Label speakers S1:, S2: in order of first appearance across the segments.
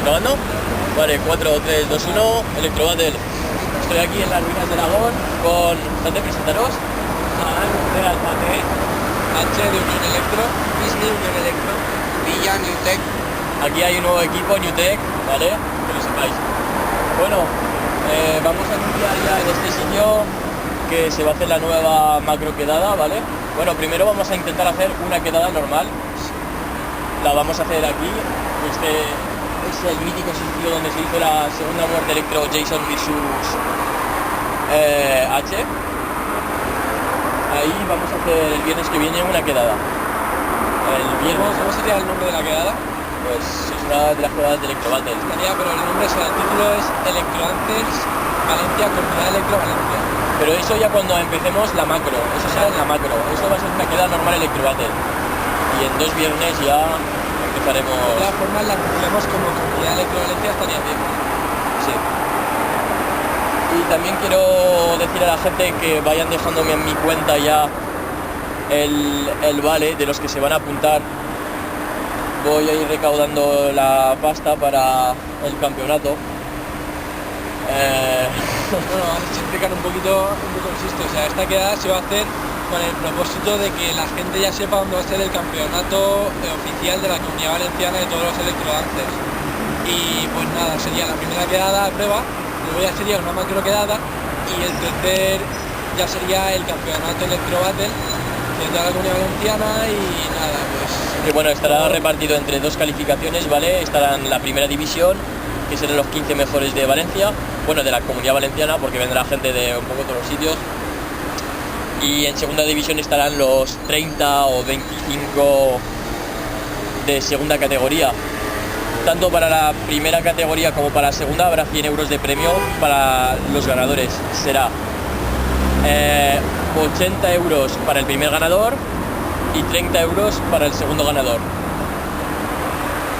S1: ¿Grabando? Vale, 4, 3, 2, 1, Electrobattle. Estoy aquí en las ruinas de Aragón con... ¿Dónde presentaros?
S2: De Alpate, H de Unión Electro, Ismi Unión Electro, Villa Newtec.
S1: Aquí hay un nuevo equipo, Newtec, ¿vale? Que lo sepáis. Bueno, vamos a anunciar ya en este sitio que se va a hacer la nueva macro quedada, ¿vale? Bueno, primero vamos a intentar hacer una quedada normal. La vamos a hacer aquí. Este es el mítico sitio donde se hizo la segunda muerte electro Jason versus H. Ahí vamos a hacer el viernes que viene una quedada. El viernes,
S2: ¿Cómo sería el nombre de la quedada?
S1: pues es una de las quedadas de Electrobattle.
S2: Estaría, pero el nombre, el título es Electroantes Valencia, Comunidad Electro Valencia.
S1: Pero eso ya cuando empecemos la macro, eso será en la macro. Eso va a ser una quedada normal Electrobattle. Y en 2 viernes ya empezaremos.
S2: De todas formas, la anunciamos como Comunidad Electro Valencia, estaría bien.
S1: Sí. Y también quiero decir a la gente que vayan dejándome en mi cuenta ya el vale de los que se van a apuntar. Voy a ir recaudando la pasta para el campeonato.
S2: Bueno, vamos a explicar un poquito en qué consiste. O sea, esta quedada se va a hacer con el propósito de que la gente ya sepa dónde va a ser el campeonato oficial de la Comunidad Valenciana de todos los electrodances. Y pues nada, sería la primera quedada a prueba, luego ya sería una macro quedada y el tercer ya sería el campeonato Electrobattle de toda la Comunidad Valenciana y nada, pues...
S1: Que bueno, estará repartido entre 2 calificaciones, ¿vale? Estarán la primera división, que serán los 15 mejores de Valencia, bueno, de la Comunidad Valenciana, porque vendrá gente de un poco todos los sitios. Y en segunda división estarán los 30 o 25 de segunda categoría. Tanto para la primera categoría como para la segunda habrá 100 euros de premio para los ganadores. Será 80 euros para el primer ganador y 30 euros para el segundo ganador.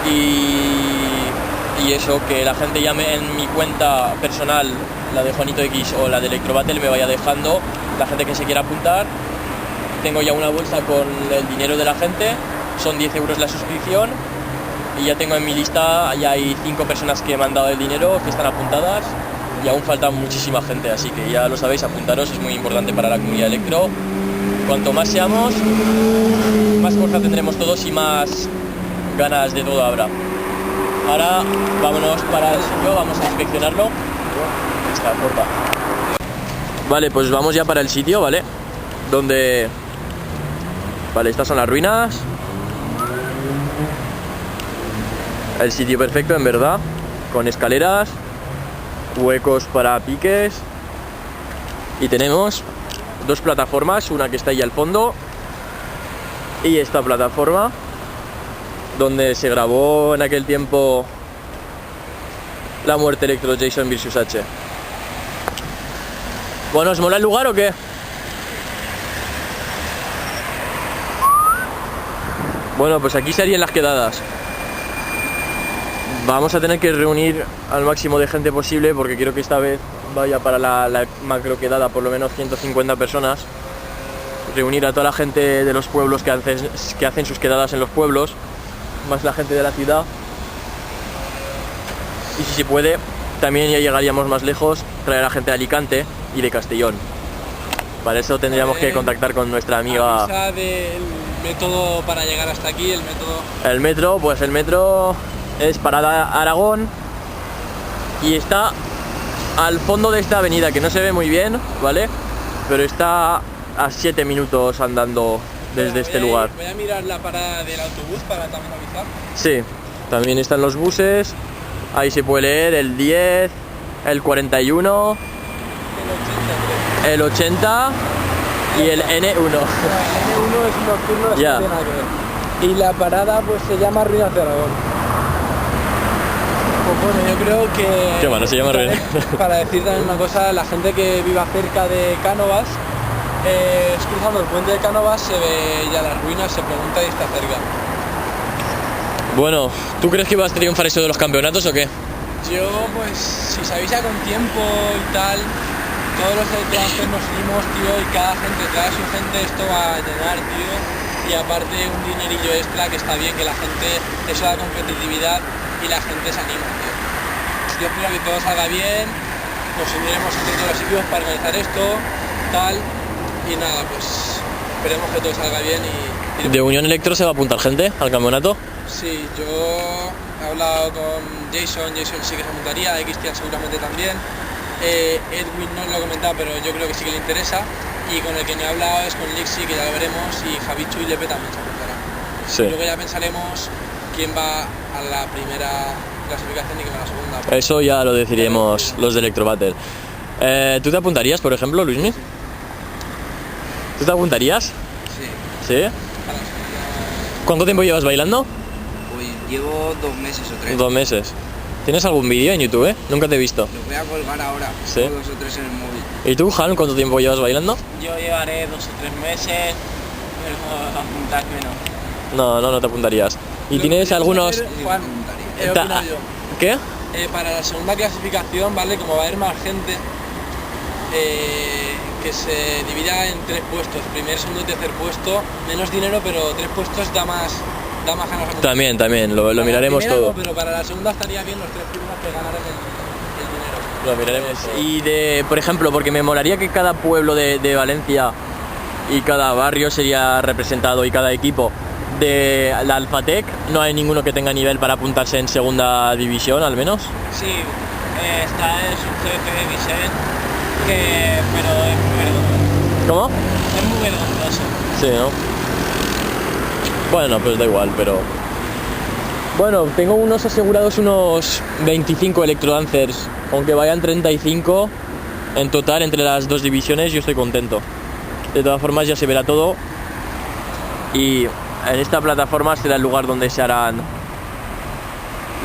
S1: Y eso, que la gente llame en mi cuenta personal, la de Juanito X o la de Electrobattle, me vaya dejando la gente que se quiera apuntar. Tengo ya una bolsa con el dinero de la gente, son 10 euros la suscripción y ya tengo en mi lista, ya hay 5 personas que me han dado el dinero, que están apuntadas y aún falta muchísima gente, así que ya lo sabéis, apuntaros, es muy importante para la comunidad electro. Cuanto más seamos, más fuerza tendremos todos y más ganas de todo habrá. Ahora vámonos para el sitio, vamos a inspeccionarlo. Está corta. Vale, pues vamos ya para el sitio, ¿vale? Donde... Vale, estas son las ruinas. El sitio perfecto, en verdad. Con escaleras, huecos para piques. Y tenemos 2 plataformas, una que está ahí al fondo y esta plataforma donde se grabó en aquel tiempo la muerte electro Jason versus H. Bueno, ¿os mola el lugar o qué? Bueno, pues aquí serían las quedadas. Vamos a tener que reunir al máximo de gente posible porque quiero que esta vez vaya para la macro quedada por lo menos 150 personas. Reunir a toda la gente de los pueblos que hacen sus quedadas en los pueblos, más la gente de la ciudad. Y si se puede, también ya llegaríamos más lejos, traer a gente de Alicante y de Castellón. Para eso tendríamos que contactar con nuestra amiga.
S2: Avisa del método para llegar hasta aquí, el método...
S1: El metro, pues el metro es Parada Aragón y está al fondo de esta avenida, que no se ve muy bien, ¿vale? Pero está a 7 minutos andando desde este lugar.
S2: Voy a mirar la parada del autobús para también avisar.
S1: Sí, también están los buses, ahí se puede leer el 10, el 41, el 80 y el N1.
S2: El N1 es un nocturno, eso
S1: Ya.
S2: no tiene nada que ver. Y la parada pues se llama Ruinas de Aragón. Pues bueno, yo creo que...
S1: Qué bueno, se llama Ruinas.
S2: Para decir también una cosa, la gente que viva cerca de Cánovas, es cruzando el puente de Cánovas, se ve ya las ruinas, se pregunta y está cerca.
S1: Bueno, ¿tú crees que vas a triunfar eso de los campeonatos o qué?
S2: Yo, pues, si se avisa con tiempo y tal, todos los electrodances nos unimos, tío, y cada gente trae a su gente, esto va a llenar, tío. Y aparte un dinerillo extra, que está bien, que la gente, eso da competitividad. y la gente se anima, tío. Yo espero que todo salga bien, nos uniremos entre todos los equipos para organizar esto, tal, y nada, pues esperemos que todo salga bien y
S1: ¿De Unión Electro se va a apuntar gente al campeonato?
S2: sí, yo he hablado con Jason sí que se apuntaría, Cristian seguramente también, Edwin no lo ha comentado, pero yo creo que sí que le interesa, y con el que no he hablado es con Lixi, que ya lo veremos, y Javichu y Lepe también se apuntarán.
S1: Sí.
S2: Y luego ya pensaremos quién va a la primera clasificación y quién va a la segunda.
S1: Eso ya lo decidiremos los de Electro Battle. ¿Tú te apuntarías, por ejemplo, Luismi? ¿Tú te apuntarías?
S3: Sí,
S1: ¿Sí?
S2: A la segunda.
S1: ¿Cuánto tiempo llevas bailando?
S3: pues llevo 2 meses o 3.
S1: 2 meses. ¿Tienes algún vídeo en YouTube? Nunca te he visto.
S3: Los voy a colgar ahora,
S1: Sí.
S3: tengo 2 o 3 en el móvil.
S1: ¿Y tú, Han, cuánto tiempo llevas bailando?
S4: Yo llevaré 2 o 3 meses, pero apuntarme no.
S1: No te apuntarías. ¿Y
S2: Lo
S1: tienes
S2: que
S1: algunos...?
S2: podemos hacer, Juan, he
S1: Ta-
S2: opinado yo.
S1: ¿Qué?
S2: Para la segunda clasificación, ¿vale? Como va a haber más gente, que se divida en 3 puestos, primer, segundo y tercer puesto, menos dinero, pero 3 puestos da más ganas. a
S1: También, lo
S2: Para la
S1: miraremos
S2: primera
S1: todo.
S2: no, pero para la segunda estaría bien los 3 primeros que ganaran el dinero.
S1: Lo miraremos. Y de, por ejemplo, porque me molaría que cada pueblo de Valencia y cada barrio sería representado y cada equipo de la Alphatec, no hay ninguno que tenga nivel para apuntarse en segunda división al menos.
S4: Sí, está el subjefe de Vicent, pero es muy vergonzoso.
S1: ¿Cómo?
S4: Es muy vergonzoso.
S1: Sí, ¿no? Bueno, pues da igual, pero... Bueno, tengo unos asegurados unos 25 electrodancers, aunque vayan 35 en total entre las 2 divisiones, yo estoy contento. De todas formas ya se verá todo y en esta plataforma será el lugar donde se harán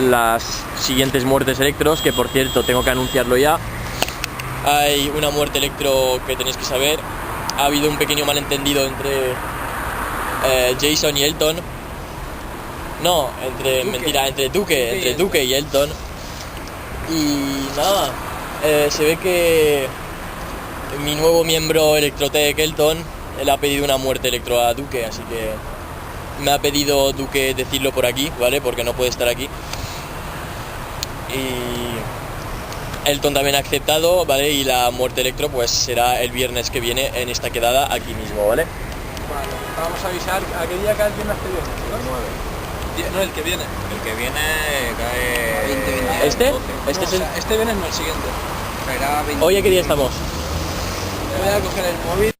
S1: las siguientes muertes electros, que por cierto tengo que anunciarlo ya. Hay una muerte electro que tenéis que saber. Ha habido un pequeño malentendido entre Jason y Elton. No, entre Duque y Elton. Y nada, se ve que mi nuevo miembro Electrotech, Elton, él ha pedido una muerte electro a Duque, así que me ha pedido Duque decirlo por aquí, ¿vale? Porque no puede estar aquí. Y Elton también ha aceptado, ¿vale? Y la muerte electro pues será el viernes que viene en esta quedada aquí mismo, ¿vale?
S2: Vale, vamos a avisar a qué día cae el viernes que viene. No, el que viene.
S4: El que viene cae...
S3: 20,
S1: ¿Este?
S2: No,
S1: Este
S2: o
S1: es el...
S2: sea, este viernes no, el siguiente.
S3: Caerá 20.
S1: Hoy, ¿a qué día estamos?
S2: Voy a coger el móvil